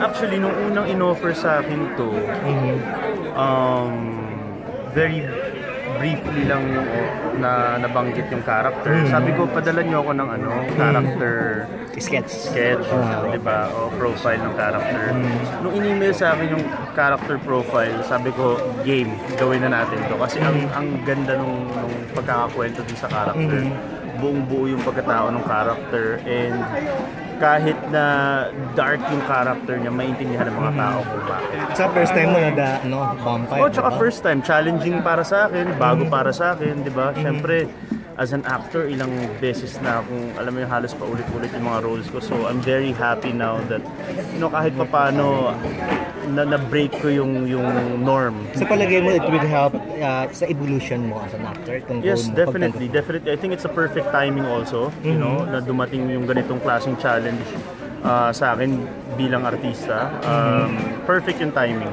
Actually, nung unang in-offer sa akin to, very briefly lang yung na nabanggit yung character. Sabi ko, padala niyo ako ng character Sketch. di ba? O profile ng character. Nung in-email sa akin yung character profile, sabi ko, game, gawin na natin to. Kasi ang ganda nung pagkakakwento din sa character. Buong-buo yung pagkatao ng character, and kahit na dark yung character niya, maintindihan ng mga tao kung bakit. Sa first time mo na vampire. Tsaka first time, challenging para sa akin, bago para sa akin, di ba? Siyempre, as an actor, ilang beses na akong, alam mo yung halos paulit-ulit yung mga roles ko. So, I'm very happy now that, kahit papaano, na-break ko yung norm. Sa palagay mo, it will help sa evolution mo as an actor? Yes, definitely. I think it's a perfect timing also, na dumating yung ganitong klaseng challenge sa akin bilang artista. Perfect yung timing.